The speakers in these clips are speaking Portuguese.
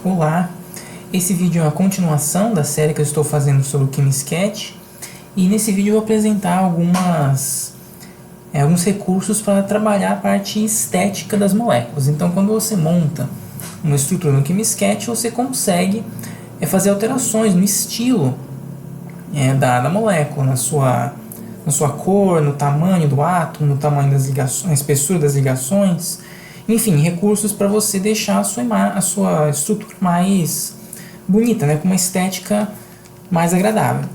Olá, esse vídeo é uma continuação da série que eu estou fazendo sobre o QuimiSketch e nesse vídeo eu vou apresentar alguns recursos para trabalhar a parte estética das moléculas. Então, quando você monta uma estrutura no QuimiSketch, você consegue fazer alterações no estilo da molécula, na sua cor, no tamanho do átomo, no tamanho das ligações, na espessura das ligações. Enfim, recursos para você deixar a sua estrutura mais bonita, com uma estética mais agradável.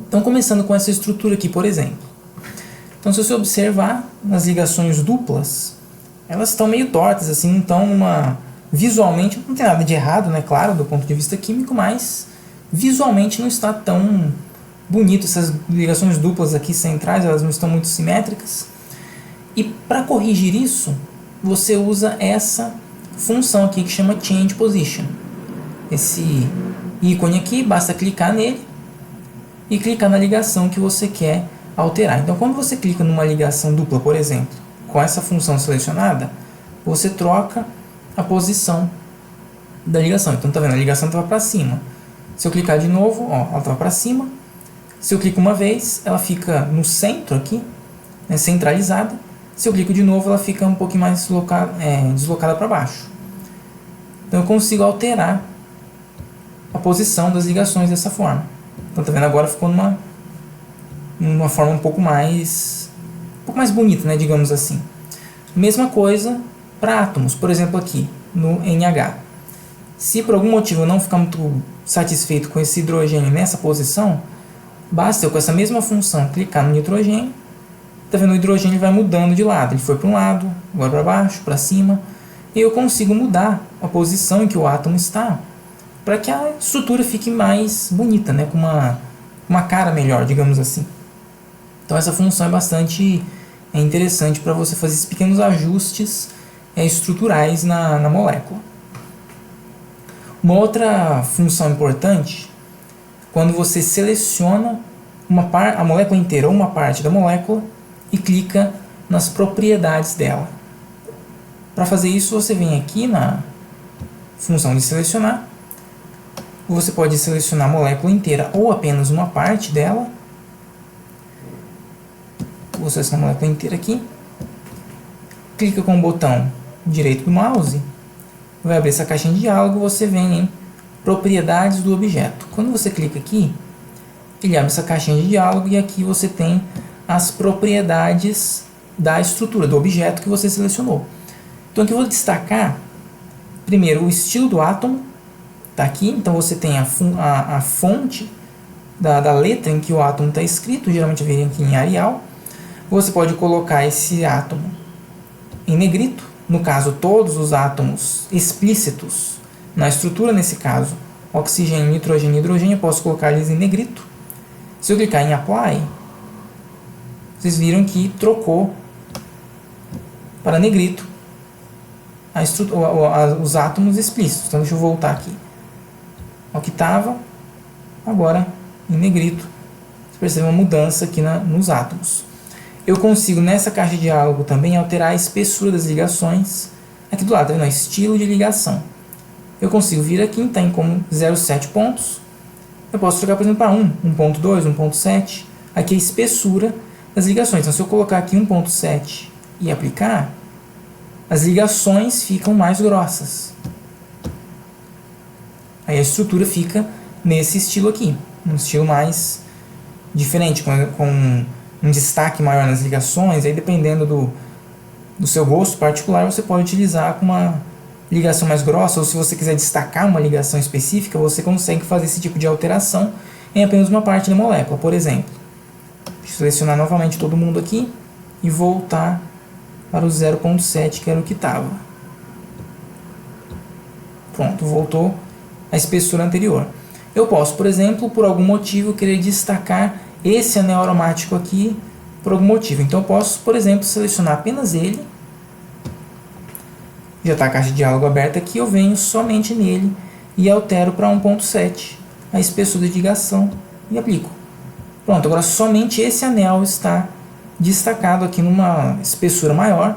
Então, começando com essa estrutura aqui, por exemplo. Então, se você observar nas ligações duplas, elas estão meio tortas, assim, então visualmente não tem nada de errado, claro, do ponto de vista químico, mas visualmente não está tão bonito. Essas ligações duplas aqui centrais, elas não estão muito simétricas. E para corrigir isso, você usa essa função aqui que chama Change Position. Esse ícone aqui, basta clicar nele e clicar na ligação que você quer alterar. Então, quando você clica numa ligação dupla, por exemplo, com essa função selecionada, você troca a posição da ligação. Então, tá vendo? A ligação estava para cima. Se eu clicar de novo, ela estava para cima. Se eu clico uma vez, ela fica no centro aqui, centralizada. Se eu clico de novo, ela fica um pouquinho mais deslocada para baixo. Então, eu consigo alterar a posição das ligações dessa forma. Então, tá vendo? Agora ficou numa forma um pouco mais bonita, digamos assim. Mesma coisa para átomos. Por exemplo, aqui no NH. Se por algum motivo eu não ficar muito satisfeito com esse hidrogênio nessa posição, basta eu, com essa mesma função, clicar no nitrogênio. Tá vendo? O hidrogênio vai mudando de lado. Ele foi para um lado, agora para baixo, para cima. E eu consigo mudar a posição em que o átomo está para que a estrutura fique mais bonita, com uma cara melhor, digamos assim. Então essa função é bastante interessante para você fazer esses pequenos ajustes estruturais na molécula. Uma outra função importante, quando você seleciona a molécula inteira ou uma parte da molécula e clica nas propriedades dela. Para fazer isso, você vem aqui na função de selecionar. Você pode selecionar a molécula inteira ou apenas uma parte dela. Vou selecionar a molécula inteira aqui. Clica com o botão direito do mouse. Vai abrir essa caixinha de diálogo. Você vem em propriedades do objeto. Quando você clica aqui, ele abre essa caixinha de diálogo e aqui você tem as propriedades da estrutura, do objeto que você selecionou. Então aqui eu vou destacar primeiro o estilo do átomo. Está aqui, então você tem a fonte da letra em que o átomo está escrito, geralmente vem aqui em Arial. Você pode colocar esse átomo em negrito, no caso todos os átomos explícitos na estrutura, nesse caso oxigênio, nitrogênio e hidrogênio, eu posso colocar eles em negrito. Se eu clicar em Apply, vocês viram que trocou para negrito os átomos explícitos. Então deixa eu voltar aqui ao que estava, agora em negrito. Você percebe uma mudança aqui nos átomos. Eu consigo nessa caixa de diálogo também alterar a espessura das ligações. Aqui do lado, tá vendo? Estilo de ligação. Eu consigo vir aqui, tem como 0,7 pontos. Eu posso trocar, por exemplo, para 1.2, 1.7. Aqui é a espessura das ligações. Então, se eu colocar aqui 1.7 e aplicar, as ligações ficam mais grossas. Aí a estrutura fica nesse estilo aqui, um estilo mais diferente, com um destaque maior nas ligações. Aí, dependendo do seu gosto particular, você pode utilizar com uma ligação mais grossa, ou se você quiser destacar uma ligação específica, você consegue fazer esse tipo de alteração em apenas uma parte da molécula. Por exemplo, deixa eu selecionar novamente todo mundo aqui e voltar para o 0.7, que era o que estava. Pronto, voltou a espessura anterior. Eu posso, por exemplo, por algum motivo, querer destacar esse anel aromático aqui por algum motivo. Então eu posso, por exemplo, selecionar apenas ele. Já está a caixa de diálogo aberta aqui, eu venho somente nele e altero para 1.7 a espessura de ligação e aplico. Pronto, agora somente esse anel está destacado aqui numa espessura maior.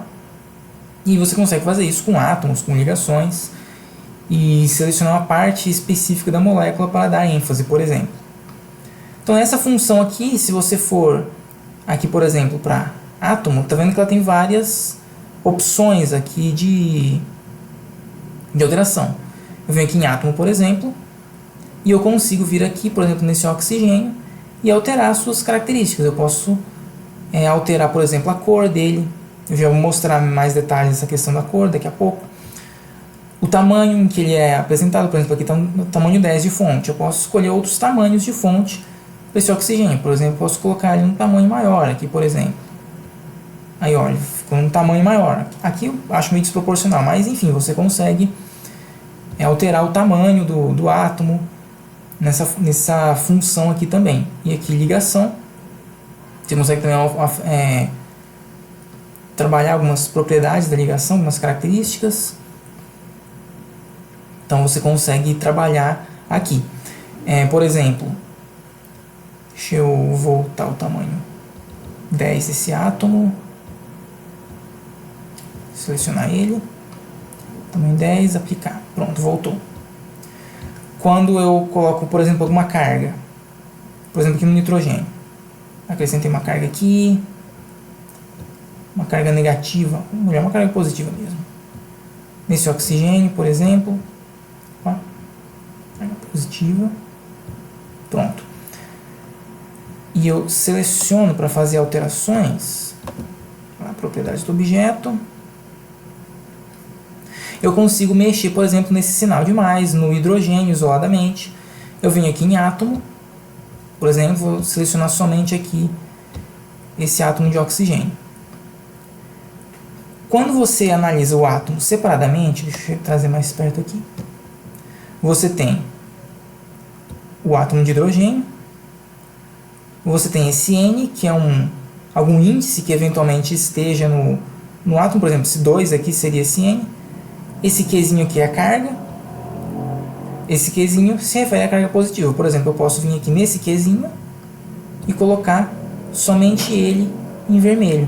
E você consegue fazer isso com átomos, com ligações. e selecionar uma parte específica da molécula para dar ênfase, por exemplo. Então essa função aqui, se você for aqui, por exemplo, para átomo, tá vendo que ela tem várias opções aqui de alteração. Eu venho aqui em átomo, por exemplo, e eu consigo vir aqui, por exemplo, nesse oxigênio e alterar as suas características. Eu posso alterar, por exemplo, a cor dele. Eu já vou mostrar mais detalhes dessa questão da cor daqui a pouco. O tamanho em que ele é apresentado, por exemplo, aqui está no tamanho 10 de fonte. Eu posso escolher outros tamanhos de fonte para esse oxigênio. Por exemplo, eu posso colocar ele num tamanho maior aqui, por exemplo. Aí, olha, ficou num tamanho maior. Aqui eu acho meio desproporcional, mas enfim, você consegue alterar o tamanho do átomo nessa função aqui também. E aqui ligação. Você consegue também trabalhar algumas propriedades da ligação, algumas características. Então você consegue trabalhar aqui. Por exemplo, deixa eu voltar o tamanho 10 desse átomo. Selecionar ele. Tamanho 10, aplicar. Pronto, voltou. Quando eu coloco, por exemplo, alguma carga, por exemplo, aqui no nitrogênio, acrescentei uma carga aqui, uma carga negativa, melhor, uma carga positiva mesmo. Nesse oxigênio, por exemplo, ó, carga positiva, pronto. E eu seleciono para fazer alterações, propriedades do objeto. Eu consigo mexer, por exemplo, nesse sinal de mais, no hidrogênio isoladamente. Eu venho aqui em átomo, por exemplo, vou selecionar somente aqui esse átomo de oxigênio. Quando você analisa o átomo separadamente, deixa eu trazer mais perto aqui, você tem o átomo de hidrogênio, você tem esse N, que é algum índice que eventualmente esteja no átomo, por exemplo, esse 2 aqui seria esse N, esse Qzinho aqui é a carga, esse Qzinho se refere à carga positiva. Por exemplo, eu posso vir aqui nesse Qzinho e colocar somente ele em vermelho.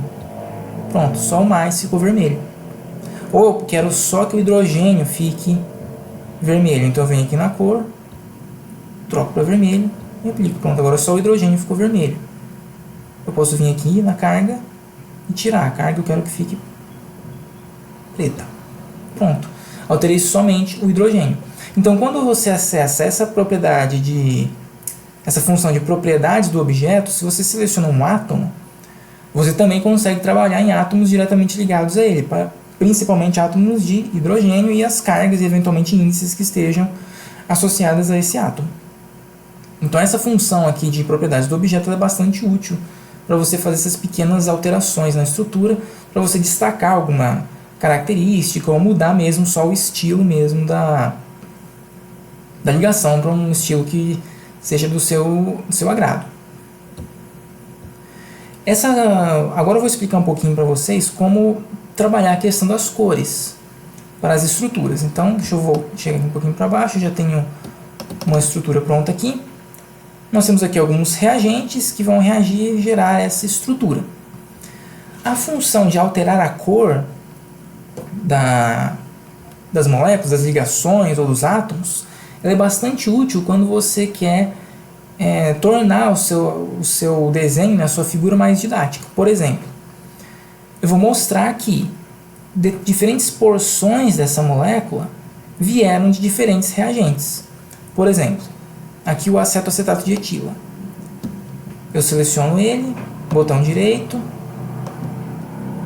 Pronto, só o mais ficou vermelho. Ou eu quero só que o hidrogênio fique vermelho. Então eu venho aqui na cor, troco para vermelho e aplico. Pronto, agora só o hidrogênio ficou vermelho. Eu posso vir aqui na carga e tirar a carga, eu quero que fique preta. Pronto, alterei somente o hidrogênio. Então, quando você acessa essa função de propriedades do objeto, se você seleciona um átomo, você também consegue trabalhar em átomos diretamente ligados a ele, principalmente átomos de hidrogênio e as cargas e eventualmente índices que estejam associadas a esse átomo. Então, essa função aqui de propriedades do objeto é bastante útil para você fazer essas pequenas alterações na estrutura, para você destacar alguma característica ou mudar mesmo só o estilo mesmo da ligação para um estilo que seja do seu agrado. Agora eu vou explicar um pouquinho para vocês como trabalhar a questão das cores para as estruturas. Então, deixa eu chegar aqui um pouquinho para baixo, já tenho uma estrutura pronta aqui. Nós temos aqui alguns reagentes que vão reagir e gerar essa estrutura. A função de alterar a cor das moléculas, das ligações ou dos átomos, ela é bastante útil quando você quer tornar o seu desenho, a sua figura mais didática. Por exemplo, eu vou mostrar que diferentes porções dessa molécula vieram de diferentes reagentes. Por exemplo, aqui o acetoacetato de etila. Eu seleciono ele, botão direito,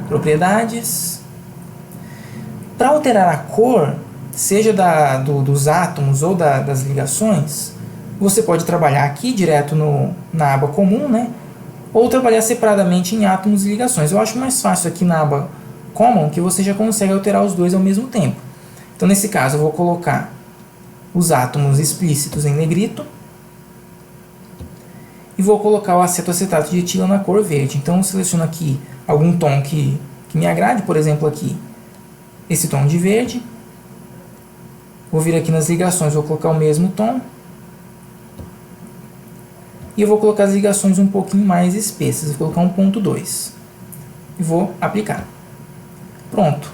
propriedades. Para alterar a cor, seja dos átomos ou das ligações, você pode trabalhar aqui direto na aba comum, né? Ou trabalhar separadamente em átomos e ligações. Eu acho mais fácil aqui na aba Common, que você já consegue alterar os dois ao mesmo tempo. Então, nesse caso, eu vou colocar os átomos explícitos em negrito e vou colocar o acetoacetato de etila na cor verde. Então, eu seleciono aqui algum tom que me agrade, por exemplo, aqui esse tom de verde. Vou vir aqui nas ligações, vou colocar o mesmo tom. E eu vou colocar as ligações um pouquinho mais espessas, vou colocar 1.2. E vou aplicar. Pronto.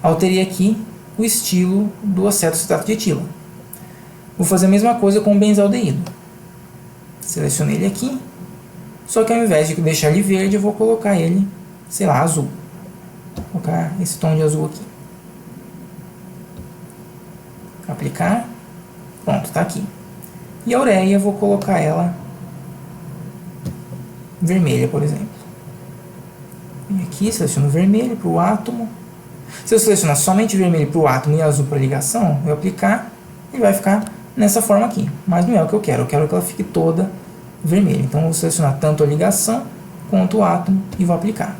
Alterei aqui o estilo do acetocetato de etila. Vou fazer a mesma coisa com o benzaldeído. Selecionei ele aqui, só que ao invés de deixar ele verde, eu vou colocar ele, sei lá, azul. Vou colocar esse tom de azul aqui. Aplicar. Pronto, está aqui. E a ureia, vou colocar ela vermelha, por exemplo. Vem aqui, seleciono vermelho para o átomo. Se eu selecionar somente vermelho para o átomo e azul para a ligação, eu aplicar, ele vai ficar nessa forma aqui. Mas não é o que eu quero que ela fique toda vermelha. Então eu vou selecionar tanto a ligação quanto o átomo e vou aplicar.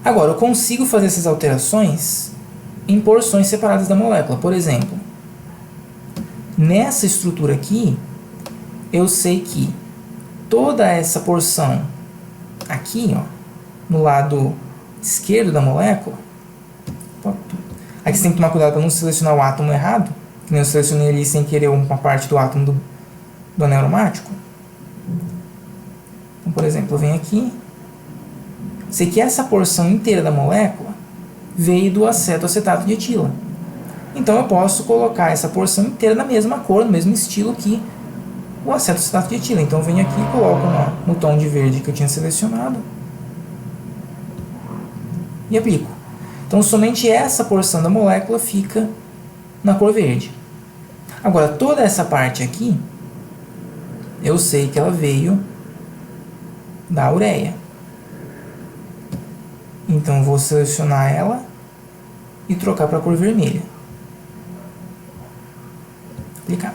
Agora, eu consigo fazer essas alterações em porções separadas da molécula. Por exemplo, nessa estrutura aqui, eu sei que toda essa porção aqui, ó, no lado esquerdo da molécula, aqui você tem que tomar cuidado para não selecionar o átomo errado, que nem eu selecionei ali sem querer uma parte do átomo do anel aromático. Então, por exemplo, eu venho aqui, sei que essa porção inteira da molécula veio do acetoacetato de etila. Então eu posso colocar essa porção inteira na mesma cor, no mesmo estilo que o acetoacetato de etila. Então eu venho aqui e coloco no tom de verde que eu tinha selecionado e aplico. Então somente essa porção da molécula fica na cor verde. Agora toda essa parte aqui, eu sei que ela veio da ureia. Então vou selecionar ela e trocar para a cor vermelha. Aplicar.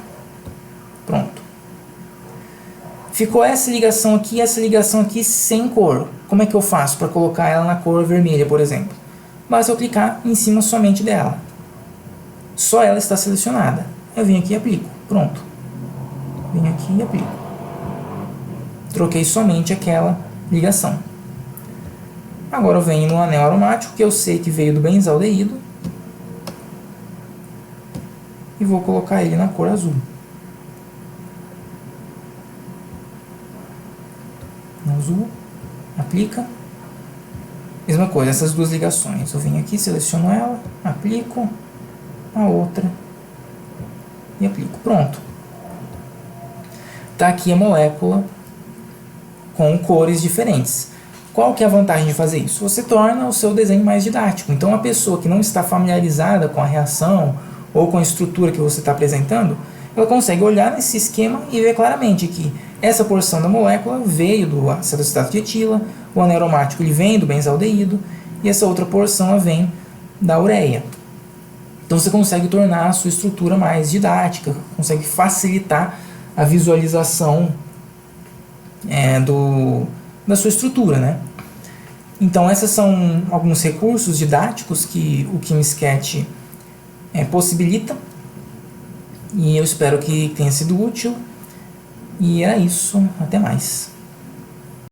Pronto. Ficou essa ligação aqui e essa ligação aqui sem cor. Como é que eu faço para colocar ela na cor vermelha, por exemplo? Basta eu clicar em cima somente dela. Só ela está selecionada. Eu venho aqui e aplico. Pronto. Venho aqui e aplico. Troquei somente aquela ligação. Agora eu venho no anel aromático, que eu sei que veio do benzaldeído, e vou colocar ele na cor azul. Azul, aplica. Mesma coisa, essas duas ligações. Eu venho aqui, seleciono ela, aplico, a outra e aplico. Pronto. Está aqui a molécula com cores diferentes. Qual que é a vantagem de fazer isso? Você torna o seu desenho mais didático. Então, a pessoa que não está familiarizada com a reação ou com a estrutura que você está apresentando, ela consegue olhar nesse esquema e ver claramente que essa porção da molécula veio do acetocetato de etila, o anel aromático ele vem do benzaldeído e essa outra porção ela vem da ureia. Então, você consegue tornar a sua estrutura mais didática, consegue facilitar a visualização da sua estrutura, né? Então, esses são alguns recursos didáticos que o KimSketch possibilita. E eu espero que tenha sido útil. E era isso. Até mais.